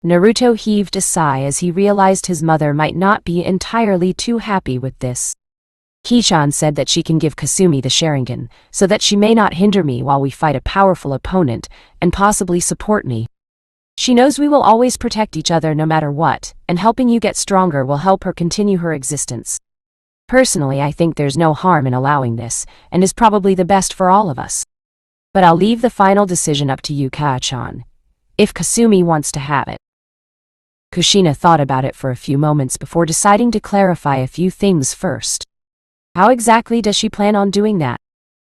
Naruto heaved a sigh as he realized his mother might not be entirely too happy with this. Kishan said that she can give Kasumi the Sharingan, so that she may not hinder me while we fight a powerful opponent, and possibly support me. She knows we will always protect each other no matter what, and helping you get stronger will help her continue her existence. Personally, I think there's no harm in allowing this, and is probably the best for all of us. But I'll leave the final decision up to you, Kaa-chan, if Kasumi wants to have it. Kushina thought about it for a few moments before deciding to clarify a few things first. How exactly does she plan on doing that?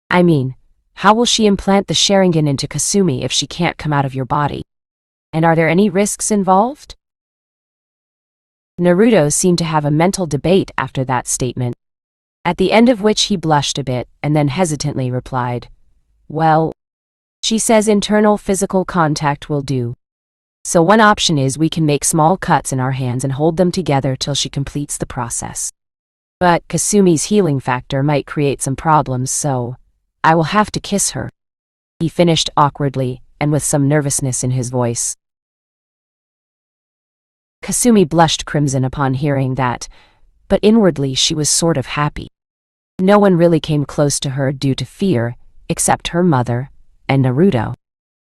I mean, how will she implant the Sharingan into Kasumi if she can't come out of your body? And are there any risks involved? Naruto seemed to have a mental debate after that statement, at the end of which he blushed a bit and then hesitantly replied, "Well, she says internal physical contact will do. So one option is we can make small cuts in our hands and hold them together till she completes the process. But Kasumi's healing factor might create some problems, so I will have to kiss her," he finished awkwardly and with some nervousness in his voice. Kasumi blushed crimson upon hearing that, but inwardly she was sort of happy. No one really came close to her due to fear, except her mother and Naruto.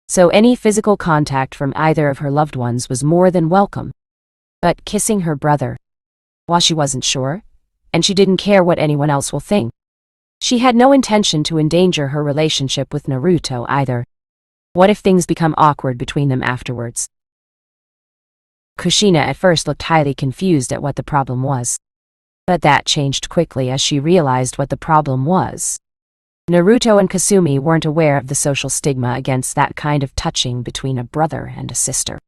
So any physical contact from either of her loved ones was more than welcome. But kissing her brother? While she wasn't sure, and she didn't care what anyone else will think. She had no intention to endanger her relationship with Naruto either. What if things become awkward between them afterwards? Kushina at first looked highly confused at what the problem was. But that changed quickly as she realized what the problem was. Naruto and Kasumi weren't aware of the social stigma against that kind of touching between a brother and a sister.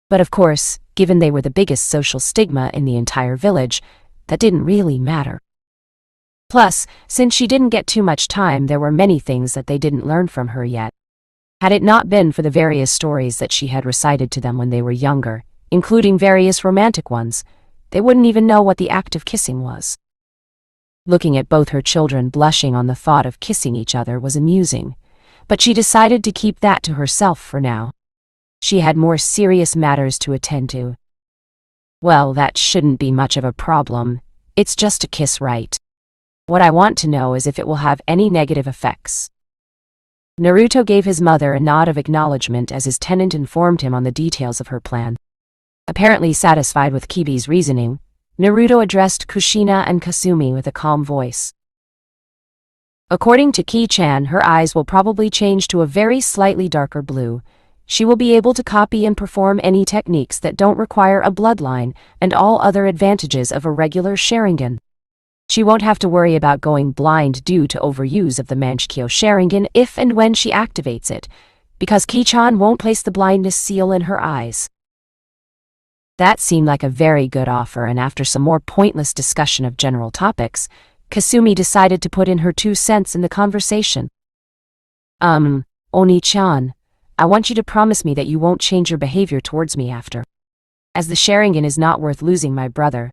But of course, given they were the biggest social stigma in the entire village, that didn't really matter. Plus, since she didn't get too much time, there were many things that they didn't learn from her yet. Had it not been for the various stories that she had recited to them when they were younger, including various romantic ones, they wouldn't even know what the act of kissing was. Looking at both her children blushing on the thought of kissing each other was amusing, but she decided to keep that to herself for now. She had more serious matters to attend to. Well, that shouldn't be much of a problem. It's just a kiss, right? What I want to know is if it will have any negative effects. Naruto gave his mother a nod of acknowledgement as his tenant informed him on the details of her plan. Apparently satisfied with Kibi's reasoning, Naruto addressed Kushina and Kasumi with a calm voice. According to Ki-chan, her eyes will probably change to a very slightly darker blue. She will be able to copy and perform any techniques that don't require a bloodline and all other advantages of a regular Sharingan. She won't have to worry about going blind due to overuse of the Manchikyo Sharingan if and when she activates it, because Ki-chan won't place the blindness seal in her eyes. That seemed like a very good offer, and after some more pointless discussion of general topics, Kasumi decided to put in her 2 cents in the conversation. Oni-chan, I want you to promise me that you won't change your behavior towards me after. As the Sharingan is not worth losing my brother.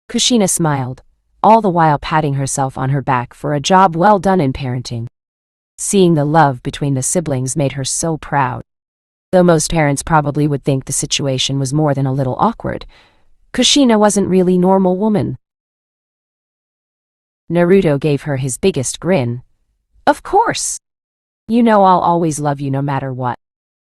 Kushina smiled, all the while patting herself on her back for a job well done in parenting. Seeing the love between the siblings made her so proud. Though most parents probably would think the situation was more than a little awkward, Kushina wasn't really a normal woman. Naruto gave her his biggest grin. Of course! You know I'll always love you no matter what.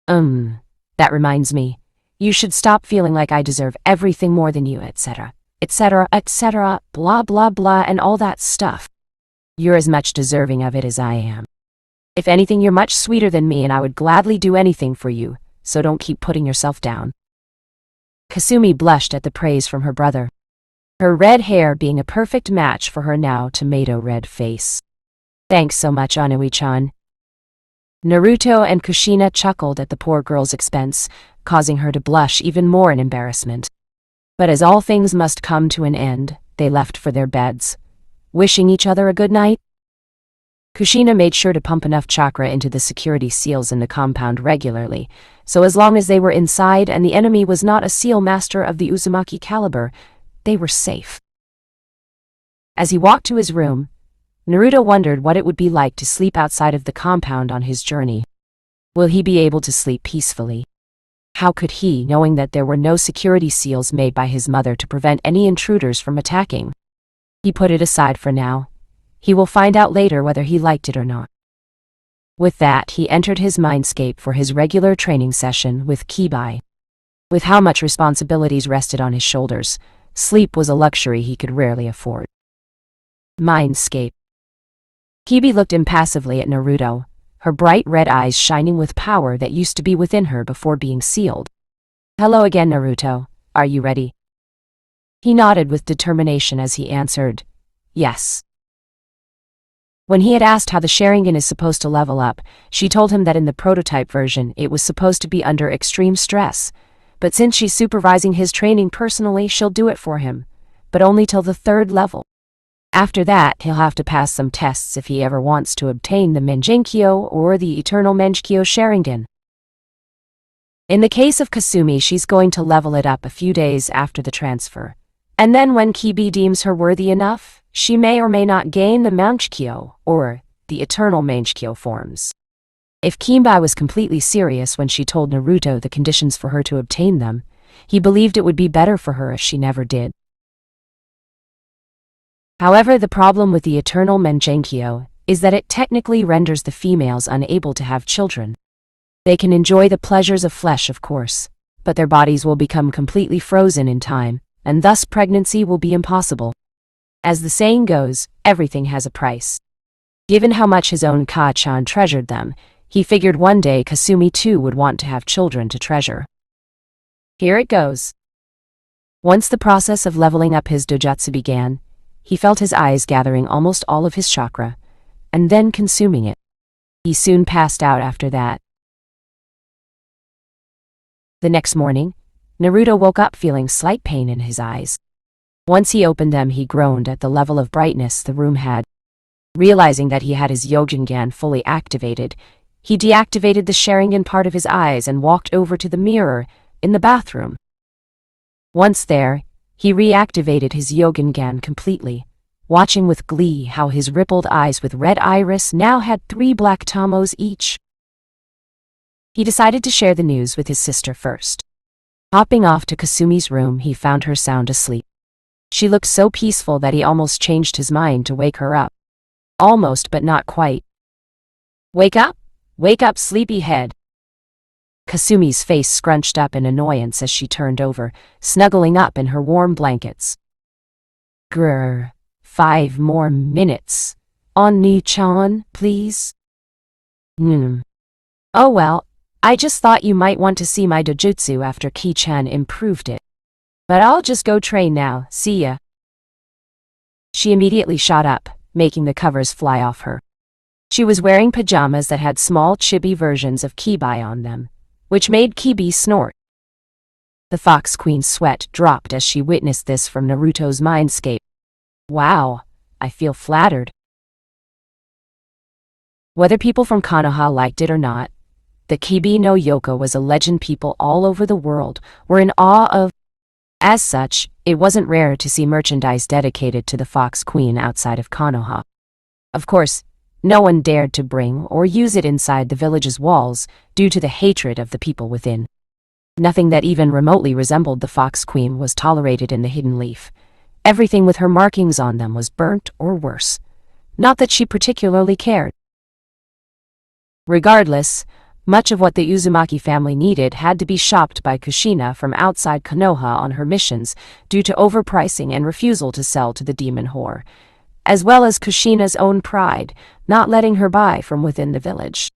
That reminds me. You should stop feeling like I deserve everything more than you, etc., etc., etc., blah blah blah and all that stuff. You're as much deserving of it as I am. If anything, you're much sweeter than me and I would gladly do anything for you, so don't keep putting yourself down. Kasumi blushed at the praise from her brother, her red hair being a perfect match for her now tomato red face. Thanks so much, Onui-chan. Naruto and Kushina chuckled at the poor girl's expense, causing her to blush even more in embarrassment. But as all things must come to an end, they left for their beds, wishing each other a good night. Kushina made sure to pump enough chakra into the security seals in the compound regularly, so as long as they were inside and the enemy was not a seal master of the Uzumaki caliber, they were safe. As he walked to his room, Naruto wondered what it would be like to sleep outside of the compound on his journey. Will he be able to sleep peacefully? How could he, knowing that there were no security seals made by his mother to prevent any intruders from attacking? He put it aside for now. He will find out later whether he liked it or not. With that, he entered his mindscape for his regular training session with Kibai. With how much responsibilities rested on his shoulders, sleep was a luxury he could rarely afford. Mindscape. Kibi looked impassively at Naruto, her bright red eyes shining with power that used to be within her before being sealed. Hello again, Naruto. Are you ready? He nodded with determination as he answered, yes. When he had asked how the Sharingan is supposed to level up, she told him that in the prototype version it was supposed to be under extreme stress, but since she's supervising his training personally, she'll do it for him, but only till the 3rd level. After that, he'll have to pass some tests if he ever wants to obtain the Mangenkyo or the Eternal Mangenkyo Sharingan. In the case of Kasumi, she's going to level it up a few days after the transfer, and then when Kibi deems her worthy enough, she may or may not gain the Mangenkyo or the Eternal Mangenkyo forms. If Kibai was completely serious when she told Naruto the conditions for her to obtain them, he believed it would be better for her if she never did. However, the problem with the Eternal Mangenkyo is that it technically renders the females unable to have children. They can enjoy the pleasures of flesh, of course, but their bodies will become completely frozen in time, and thus pregnancy will be impossible. As the saying goes, everything has a price. Given how much his own Ka-chan treasured them, he figured one day Kasumi too would want to have children to treasure. Here it goes. Once the process of leveling up his Dojutsu began, he felt his eyes gathering almost all of his chakra, and then consuming it. He soon passed out after that. The next morning, Naruto woke up feeling slight pain in his eyes. Once he opened them, he groaned at the level of brightness the room had. Realizing that he had his Yogengan fully activated, he deactivated the Sharingan part of his eyes and walked over to the mirror in the bathroom. Once there, he reactivated his Yogengan completely, watching with glee how his rippled eyes with red iris now had 3 black tamos each. He decided to share the news with his sister first. Hopping off to Kasumi's room, he found her sound asleep. She looked so peaceful that he almost changed his mind to wake her up. Almost, but not quite. Wake up, sleepyhead. Kasumi's face scrunched up in annoyance as she turned over, snuggling up in her warm blankets. Grrr, 5 more minutes. Oni-chan, please. Oh well, I just thought you might want to see my Dojutsu after Ki-chan improved it. But I'll just go train now, see ya. She immediately shot up, making the covers fly off her. She was wearing pajamas that had small chibi versions of Kibai on them, which made Kibi snort. The Fox Queen's sweat dropped as she witnessed this from Naruto's mindscape. Wow, I feel flattered. Whether people from Konoha liked it or not, the Kibi no Yoko was a legend people all over the world were in awe of. As such, it wasn't rare to see merchandise dedicated to the Fox Queen outside of Konoha. Of course, no one dared to bring or use it inside the village's walls due to the hatred of the people within. Nothing that even remotely resembled the Fox Queen was tolerated in the Hidden Leaf. Everything with her markings on them was burnt or worse. Not that she particularly cared. Regardless, much of what the Uzumaki family needed had to be shopped by Kushina from outside Konoha on her missions due to overpricing and refusal to sell to the demon whore, as well as Kushina's own pride, not letting her buy from within the village.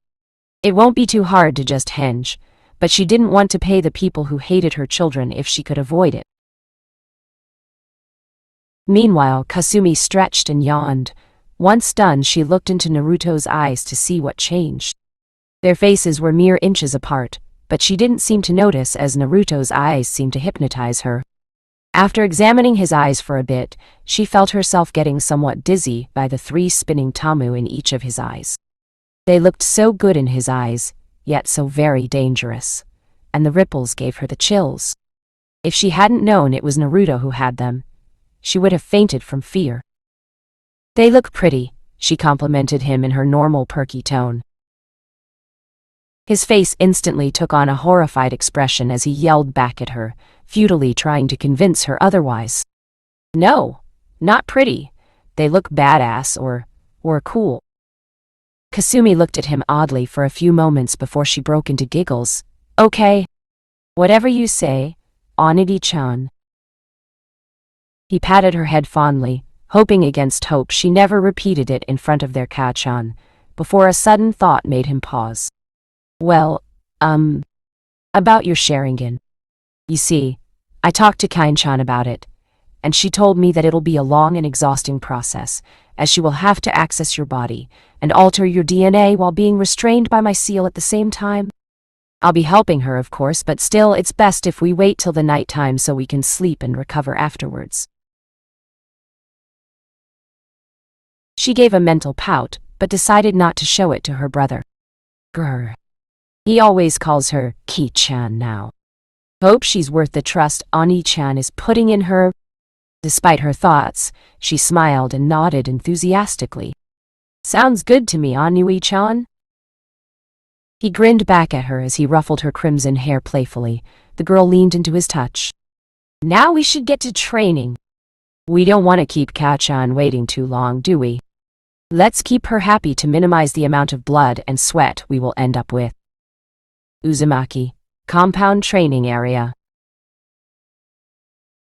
It won't be too hard to just henge, but she didn't want to pay the people who hated her children if she could avoid it. Meanwhile, Kasumi stretched and yawned. Once done, she looked into Naruto's eyes to see what changed. Their faces were mere inches apart, but she didn't seem to notice as Naruto's eyes seemed to hypnotize her. After examining his eyes for a bit, she felt herself getting somewhat dizzy by the 3 spinning tamu in each of his eyes. They looked so good in his eyes, yet so very dangerous, and the ripples gave her the chills. If she hadn't known it was Naruto who had them, she would have fainted from fear. They look pretty, she complimented him in her normal perky tone. His face instantly took on a horrified expression as he yelled back at her, futilely trying to convince her otherwise. No, not pretty. They look badass or cool. Kasumi looked at him oddly for a few moments before she broke into giggles. Okay. Whatever you say, Onigi-chan. He patted her head fondly, hoping against hope she never repeated it in front of their Ka-chan, before a sudden thought made him pause. Well, about your Sharingan. You see, I talked to Kain-chan about it, and she told me that it'll be a long and exhausting process, as she will have to access your body and alter your DNA while being restrained by my seal at the same time. I'll be helping her, of course, but still, it's best if we wait till the night time so we can sleep and recover afterwards. She gave a mental pout, but decided not to show it to her brother. Grr. He always calls her Ki-chan now. Hope she's worth the trust Oni-chan is putting in her. Despite her thoughts, she smiled and nodded enthusiastically. Sounds good to me, Onui-chan. He grinned back at her as he ruffled her crimson hair playfully. The girl leaned into his touch. Now we should get to training. We don't want to keep Ka-chan waiting too long, do we? Let's keep her happy to minimize the amount of blood and sweat we will end up with. Uzumaki, compound training area.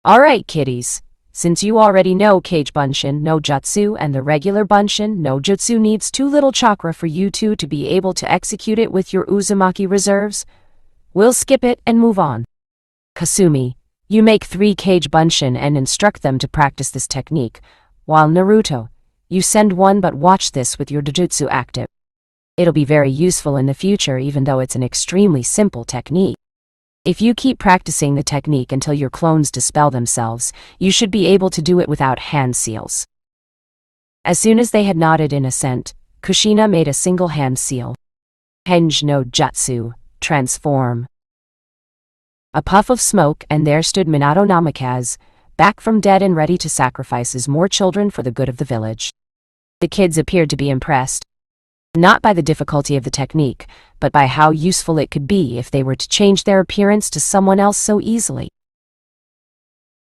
Alright, kiddies. Since you already know Kage Bunshin no Jutsu and the regular Bunshin no Jutsu needs too little chakra for you two to be able to execute it with your Uzumaki reserves, we'll skip it and move on. Kasumi, you make 3 Kage Bunshin and instruct them to practice this technique, while Naruto, you send one but watch this with your Dojutsu active. It'll be very useful in the future even though it's an extremely simple technique. If you keep practicing the technique until your clones dispel themselves, you should be able to do it without hand seals. As soon as they had nodded in assent, Kushina made a single hand seal. Henge no Jutsu, transform. A puff of smoke and there stood Minato Namikaze, back from dead and ready to sacrifice more children for the good of the village. The kids appeared to be impressed. Not by the difficulty of the technique, but by how useful it could be if they were to change their appearance to someone else so easily.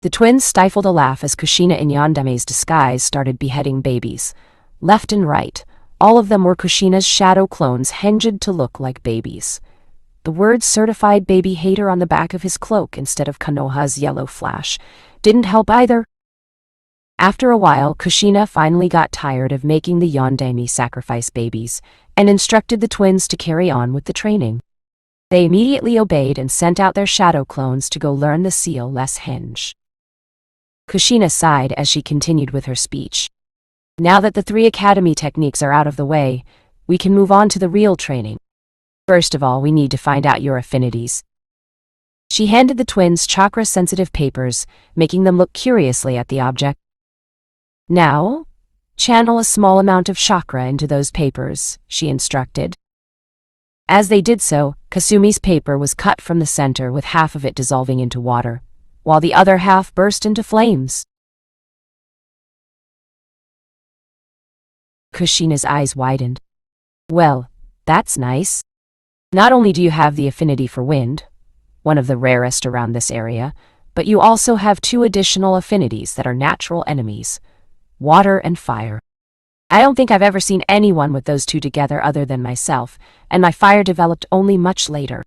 The twins stifled a laugh as Kushina in Yandame's disguise started beheading babies. Left and right, all of them were Kushina's shadow clones henged to look like babies. The word certified baby hater on the back of his cloak instead of Konoha's yellow flash didn't help either. After a while, Kushina finally got tired of making the Yandame sacrifice babies, and instructed the twins to carry on with the training. They immediately obeyed and sent out their shadow clones to go learn the seal less henge. Kushina sighed as she continued with her speech. Now that the 3 academy techniques are out of the way, we can move on to the real training. First of all, we need to find out your affinities. She handed the twins chakra-sensitive papers, making them look curiously at the object. Now, channel a small amount of chakra into those papers, she instructed. As they did so, Kasumi's paper was cut from the center with half of it dissolving into water, while the other half burst into flames. Kushina's eyes widened. Well, that's nice. Not only do you have the affinity for wind, one of the rarest around this area, but you also have 2 additional affinities that are natural enemies. Water and fire. I don't think I've ever seen anyone with those 2 together other than myself, and my fire developed only much later.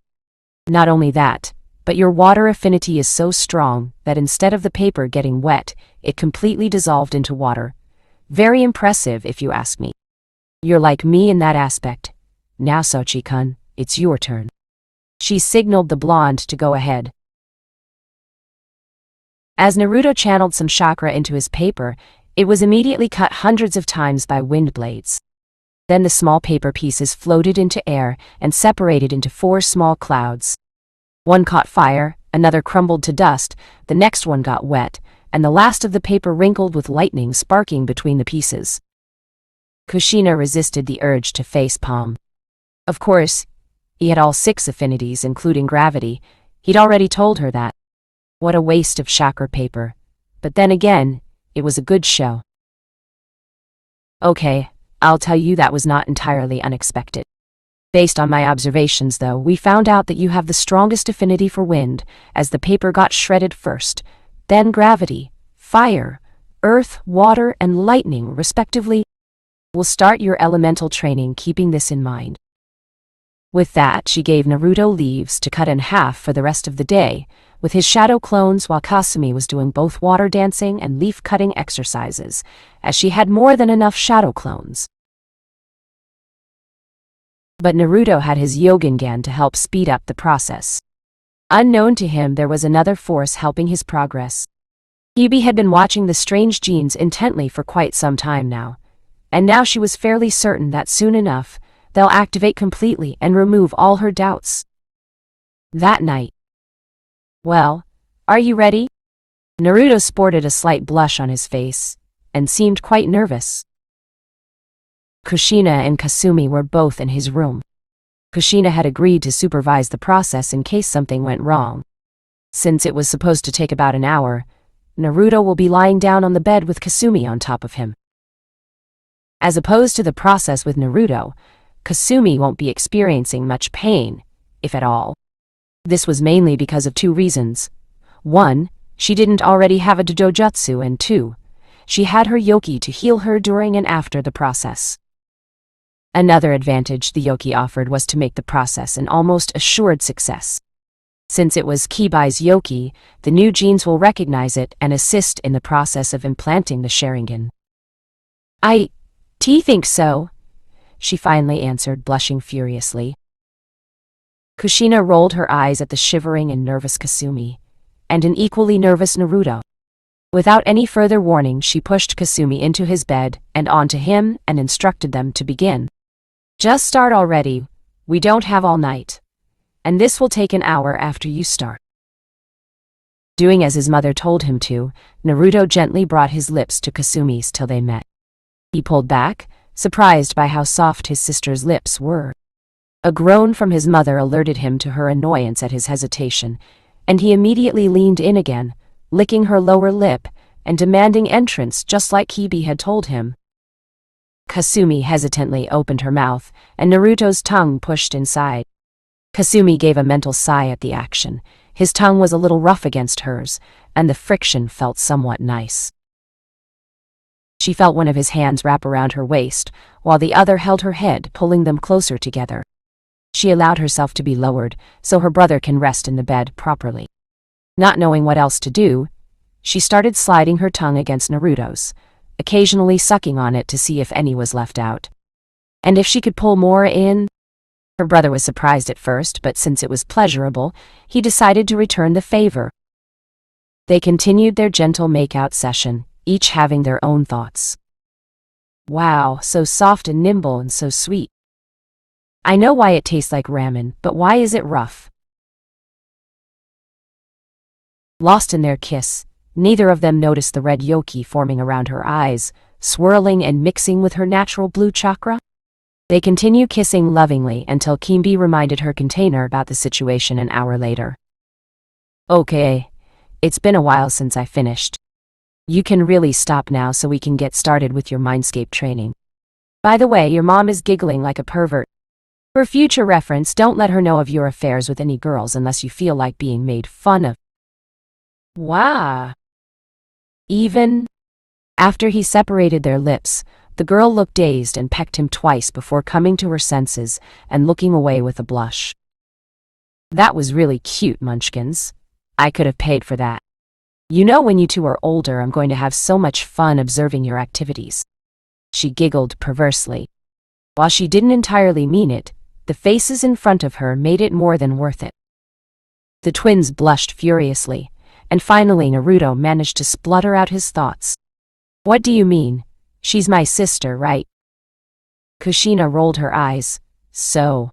Not only that, but your water affinity is so strong that instead of the paper getting wet, it completely dissolved into water. Very impressive if you ask me. You're like me in that aspect. Now Sochi-kun, it's your turn. She signaled the blonde to go ahead. As Naruto channeled some chakra into his paper, it was immediately cut hundreds of times by wind blades. Then the small paper pieces floated into air and separated into 4 small clouds. One caught fire, another crumbled to dust, the next one got wet, and the last of the paper wrinkled with lightning sparking between the pieces. Kushina resisted the urge to facepalm. Of course, he had all 6 affinities, including gravity. He'd already told her that. What a waste of chakra paper. But then again, it was a good show. Okay, I'll tell you that was not entirely unexpected. Based on my observations, though, we found out that you have the strongest affinity for wind, as the paper got shredded first, then gravity, fire, earth, water, and lightning, respectively. We'll start your elemental training keeping this in mind." With that, she gave Naruto leaves to cut in half for the rest of the day, with his shadow clones, while Kasumi was doing both water dancing and leaf-cutting exercises, as she had more than enough shadow clones. But Naruto had his Yogengan to help speed up the process. Unknown to him, there was another force helping his progress. Kibi had been watching the strange genes intently for quite some time now, and now she was fairly certain that soon enough, they'll activate completely and remove all her doubts. That night. "Well, are you ready?" Naruto sported a slight blush on his face, and seemed quite nervous. Kushina and Kasumi were both in his room. Kushina had agreed to supervise the process in case something went wrong. Since it was supposed to take about an hour, Naruto will be lying down on the bed with Kasumi on top of him. As opposed to the process with Naruto, Kasumi won't be experiencing much pain, if at all. This was mainly because of two reasons. 1, she didn't already have a Dojutsu, and 2, she had her Yoki to heal her during and after the process. Another advantage the Yoki offered was to make the process an almost assured success. Since it was Kibi's Yoki, the new genes will recognize it and assist in the process of implanting the Sharingan. I think so," she finally answered, blushing furiously. Kushina rolled her eyes at the shivering and nervous Kasumi, and an equally nervous Naruto. Without any further warning, she pushed Kasumi into his bed and onto him and instructed them to begin. "Just start already, we don't have all night. And this will take an hour after you start." Doing as his mother told him to, Naruto gently brought his lips to Kasumi's till they met. He pulled back, surprised by how soft his sister's lips were. A groan from his mother alerted him to her annoyance at his hesitation, and he immediately leaned in again, licking her lower lip and demanding entrance just like Kibi had told him. Kasumi hesitantly opened her mouth, and Naruto's tongue pushed inside. Kasumi gave a mental sigh at the action. His tongue was a little rough against hers, and the friction felt somewhat nice. She felt one of his hands wrap around her waist, while the other held her head, pulling them closer together. She allowed herself to be lowered, so her brother can rest in the bed properly. Not knowing what else to do, she started sliding her tongue against Naruto's, occasionally sucking on it to see if any was left out. And if she could pull more in? Her brother was surprised at first, but since it was pleasurable, he decided to return the favor. They continued their gentle make-out session, each having their own thoughts. "Wow, so soft and nimble and so sweet. I know why it tastes like ramen, but why is it rough?" Lost in their kiss, neither of them noticed the red yoki forming around her eyes, swirling and mixing with her natural blue chakra. They continued kissing lovingly until Kimbi reminded her container about the situation an hour later. "Okay, it's been a while since I finished. You can really stop now so we can get started with your mindscape training. By the way, your mom is giggling like a pervert. For future reference, don't let her know of your affairs with any girls unless you feel like being made fun of." Wow. Even after he separated their lips, the girl looked dazed and pecked him twice before coming to her senses and looking away with a blush. "That was really cute, Munchkins. I could have paid for that. You know, when you two are older, I'm going to have so much fun observing your activities." She giggled perversely. While she didn't entirely mean it, the faces in front of her made it more than worth it. The twins blushed furiously, and finally Naruto managed to splutter out his thoughts. "What do you mean? She's my sister, right?" Kushina rolled her eyes. So,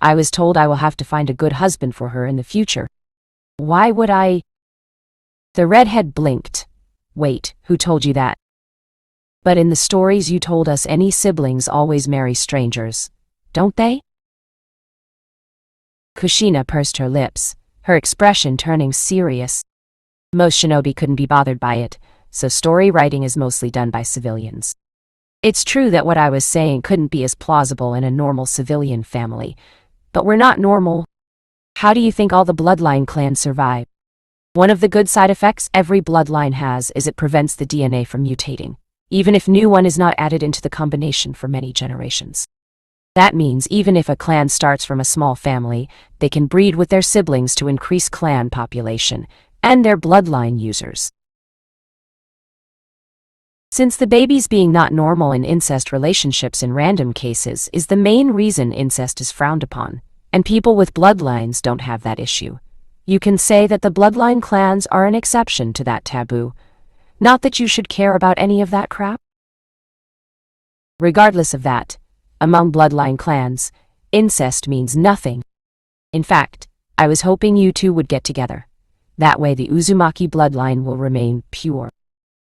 I was told I will have to find a good husband for her in the future. Why would I? The redhead blinked. "Wait, who told you that?" "But in the stories you told us, any siblings always marry strangers, don't they?" Kushina pursed her lips, her expression turning serious. Most shinobi couldn't be bothered by it, so story writing is mostly done by civilians. It's true that what I was saying couldn't be as plausible in a normal civilian family, but we're not normal. How do you think all the bloodline clans survive? One of the good side effects every bloodline has is it prevents the DNA from mutating, even if new one is not added into the combination for many generations. That means even if a clan starts from a small family, they can breed with their siblings to increase clan population and their bloodline users. Since the babies being not normal in incest relationships in random cases is the main reason incest is frowned upon, and people with bloodlines don't have that issue, you can say that the bloodline clans are an exception to that taboo. Not that you should care about any of that crap. Regardless of that, among bloodline clans, incest means nothing. In fact, I was hoping you two would get together. That way the Uzumaki bloodline will remain pure.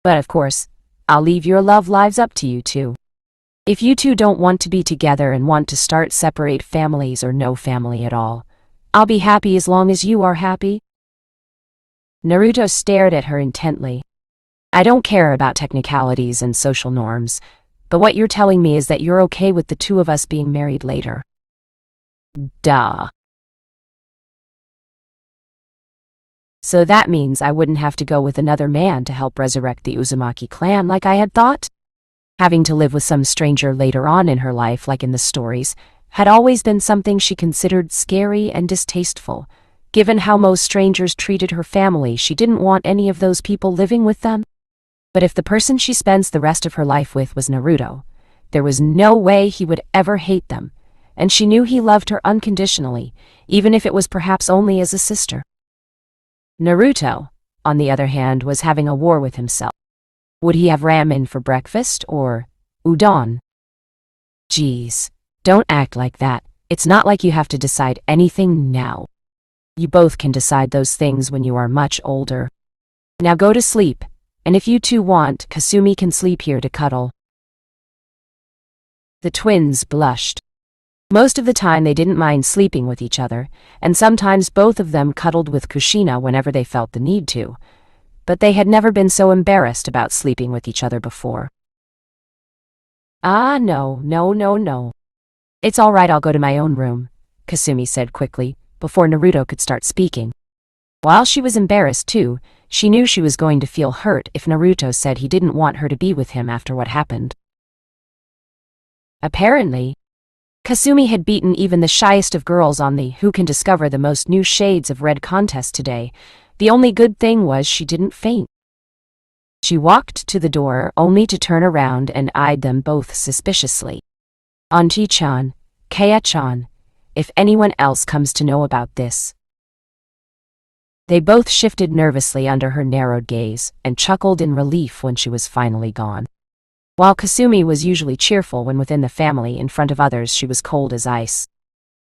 But of course, I'll leave your love lives up to you two. If you two don't want to be together and want to start separate families or no family at all, I'll be happy as long as you are happy. Naruto stared at her intently. I don't care about technicalities and social norms, but what you're telling me is that you're okay with the two of us being married later. Duh. So that means I wouldn't have to go with another man to help resurrect the Uzumaki clan like I had thought? Having to live with some stranger later on in her life, like in the stories, had always been something she considered scary and distasteful. Given how most strangers treated her family, she didn't want any of those people living with them. But if the person she spends the rest of her life with was Naruto, there was no way he would ever hate them, and she knew he loved her unconditionally, even if it was perhaps only as a sister. Naruto, on the other hand, was having a war with himself. Would he have ramen for breakfast or udon? Geez, don't act like that. It's not like you have to decide anything now. You both can decide those things when you are much older. Now go to sleep, and if you two want, Kasumi can sleep here to cuddle. The twins blushed. Most of the time they didn't mind sleeping with each other, and sometimes both of them cuddled with Kushina whenever they felt the need to, but they had never been so embarrassed about sleeping with each other before. Ah, no. It's all right, I'll go to my own room, Kasumi said quickly, before Naruto could start speaking. While she was embarrassed too, she knew she was going to feel hurt if Naruto said he didn't want her to be with him after what happened. Apparently, Kasumi had beaten even the shyest of girls on the Who Can Discover the Most New Shades of Red contest today. The only good thing was she didn't faint. She walked to the door only to turn around and eyed them both suspiciously. Auntie-chan, Kaya-chan, if anyone else comes to know about this. They both shifted nervously under her narrowed gaze and chuckled in relief when she was finally gone. While Kasumi was usually cheerful when within the family, in front of others she was cold as ice.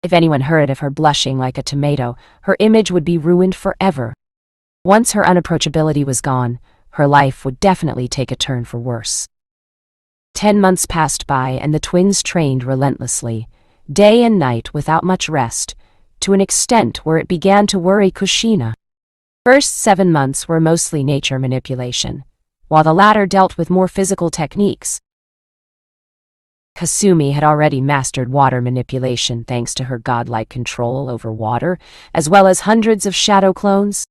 If anyone heard of her blushing like a tomato, her image would be ruined forever. Once her unapproachability was gone, her life would definitely take a turn for worse. 10 months passed by and the twins trained relentlessly, day and night without much rest, to an extent where it began to worry Kushina. First 7 months were mostly nature manipulation, while the latter dealt with more physical techniques. Kasumi had already mastered water manipulation thanks to her godlike control over water, as well as hundreds of shadow clones.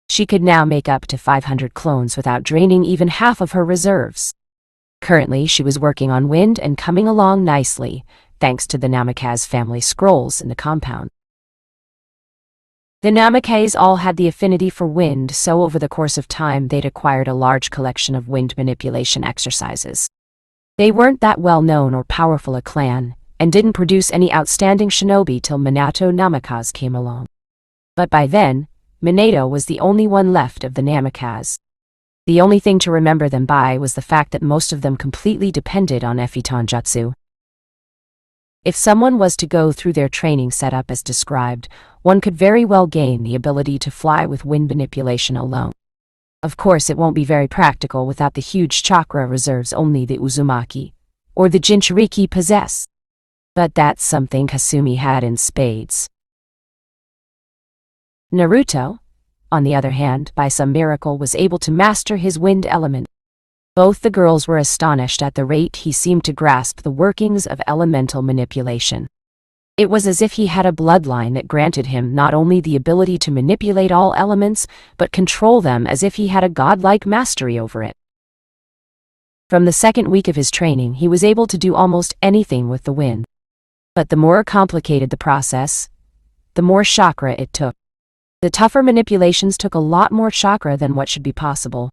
She could now make up to 500 clones without draining even half of her reserves. Currently, she was working on wind and coming along nicely, thanks to the Namikaze family scrolls in the compound. The Namikaze all had the affinity for wind, so over the course of time they'd acquired a large collection of wind manipulation exercises. They weren't that well known or powerful a clan, and didn't produce any outstanding shinobi till Minato Namikaze came along. But by then, Minato was the only one left of the Namikaze. The only thing to remember them by was the fact that most of them completely depended on Effitan Jutsu. If someone was to go through their training setup as described, one could very well gain the ability to fly with wind manipulation alone. Of course, it won't be very practical without the huge chakra reserves only the Uzumaki, or the Jinchuriki possess. But that's something Kasumi had in spades. Naruto, on the other hand, by some miracle was able to master his wind element. Both the girls were astonished at the rate he seemed to grasp the workings of elemental manipulation. It was as if he had a bloodline that granted him not only the ability to manipulate all elements, but control them as if he had a godlike mastery over it. From the second week of his training, he was able to do almost anything with the wind. But the more complicated the process, the more chakra it took. The tougher manipulations took a lot more chakra than what should be possible.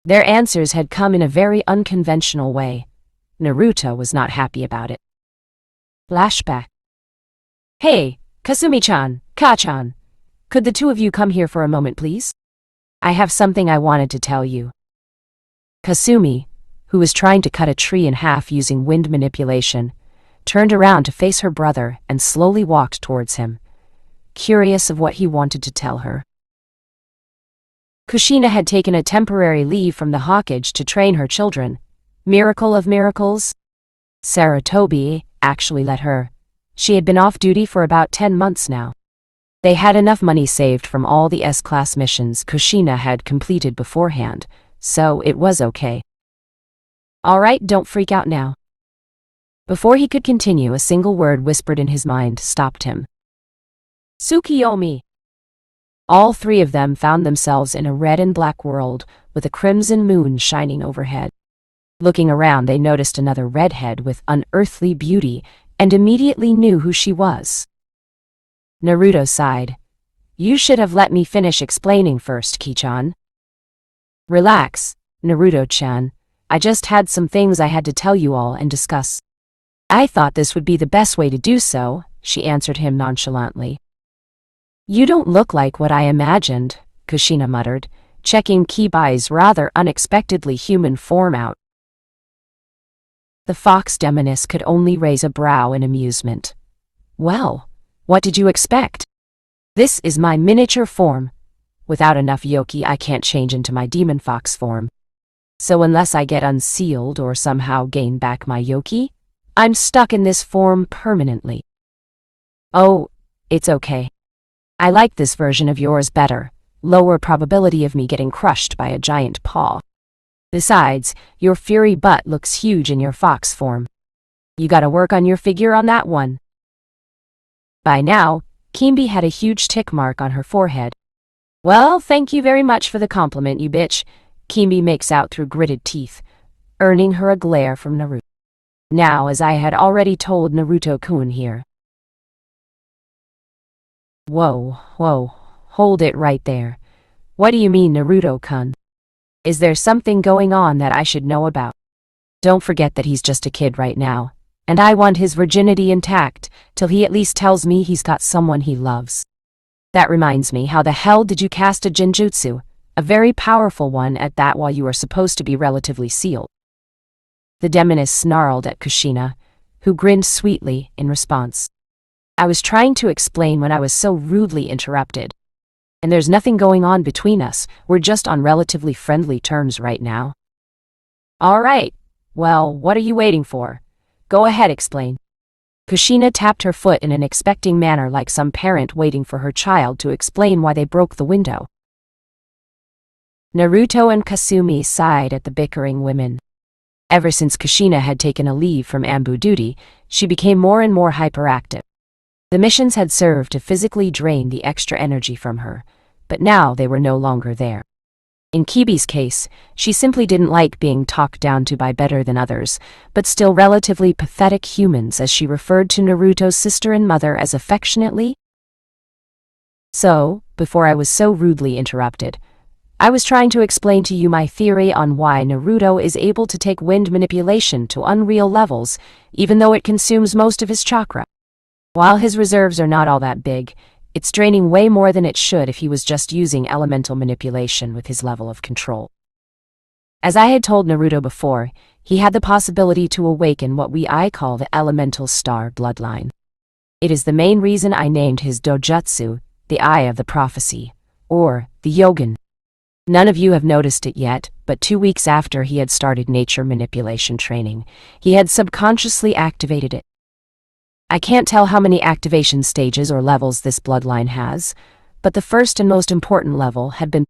Their answers had come in a very unconventional way. Naruto was not happy about it. Flashback. Hey, Kasumi-chan, Ka-chan. Could the two of you come here for a moment, please? I have something I wanted to tell you. Kasumi, who was trying to cut a tree in half using wind manipulation, turned around to face her brother and slowly walked towards him, curious of what he wanted to tell her. Kushina had taken a temporary leave from the Hawkage to train her children. Miracle of miracles? Sarutobi actually let her. She had been off duty for about 10 months now. They had enough money saved from all the S-class missions Kushina had completed beforehand, so it was okay. All right, don't freak out now. Before he could continue, a single word whispered in his mind stopped him. Tsukiyomi. All three of them found themselves in a red and black world, with a crimson moon shining overhead. Looking around, they noticed another redhead with unearthly beauty, and immediately knew who she was. Naruto sighed. You should have let me finish explaining first, Ki-chan. Relax, Naruto-chan. I just had some things I had to tell you all and discuss. I thought this would be the best way to do so, she answered him nonchalantly. You don't look like what I imagined, Kushina muttered, checking Kibai's rather unexpectedly human form out. The fox demoness could only raise a brow in amusement. Well, what did you expect? This is my miniature form. Without enough yoki, I can't change into my demon fox form. So unless I get unsealed or somehow gain back my yoki, I'm stuck in this form permanently. Oh, it's okay. I like this version of yours better. Lower probability of me getting crushed by a giant paw. Besides, your fury butt looks huge in your fox form. You gotta work on your figure on that one. By now, Kimbi had a huge tick mark on her forehead. Well, thank you very much for the compliment, you bitch, Kimbi makes out through gritted teeth, earning her a glare from Naruto. Now, as I had already told Naruto-kun here. Whoa, hold it right there. What do you mean, Naruto-kun? Is there something going on that I should know about? Don't forget that he's just a kid right now, and I want his virginity intact till he at least tells me he's got someone he loves. That reminds me, how the hell did you cast a genjutsu, a very powerful one at that, while you were supposed to be relatively sealed? The demoness snarled at Kushina, who grinned sweetly in response. I was trying to explain when I was so rudely interrupted. And there's nothing going on between us, we're just on relatively friendly terms right now. All right, well, what are you waiting for? Go ahead, explain. Kushina tapped her foot in an expecting manner, like some parent waiting for her child to explain why they broke the window. Naruto and Kasumi sighed at the bickering women. Ever since Kushina had taken a leave from Ambu duty, she became more and more hyperactive. The missions had served to physically drain the extra energy from her, but now they were no longer there. In Kibi's case, she simply didn't like being talked down to by better than others, but still relatively pathetic humans, as she referred to Naruto's sister and mother as affectionately. So, before I was so rudely interrupted, I was trying to explain to you my theory on why Naruto is able to take wind manipulation to unreal levels, even though it consumes most of his chakra. While his reserves are not all that big, it's draining way more than it should if he was just using elemental manipulation with his level of control. As I had told Naruto before, he had the possibility to awaken what I call the elemental star bloodline. It is the main reason I named his Dojutsu the Eye of the Prophecy, or the Yogengan. None of you have noticed it yet, but 2 weeks after he had started nature manipulation training, he had subconsciously activated it. I can't tell how many activation stages or levels this bloodline has, but the first and most important level had been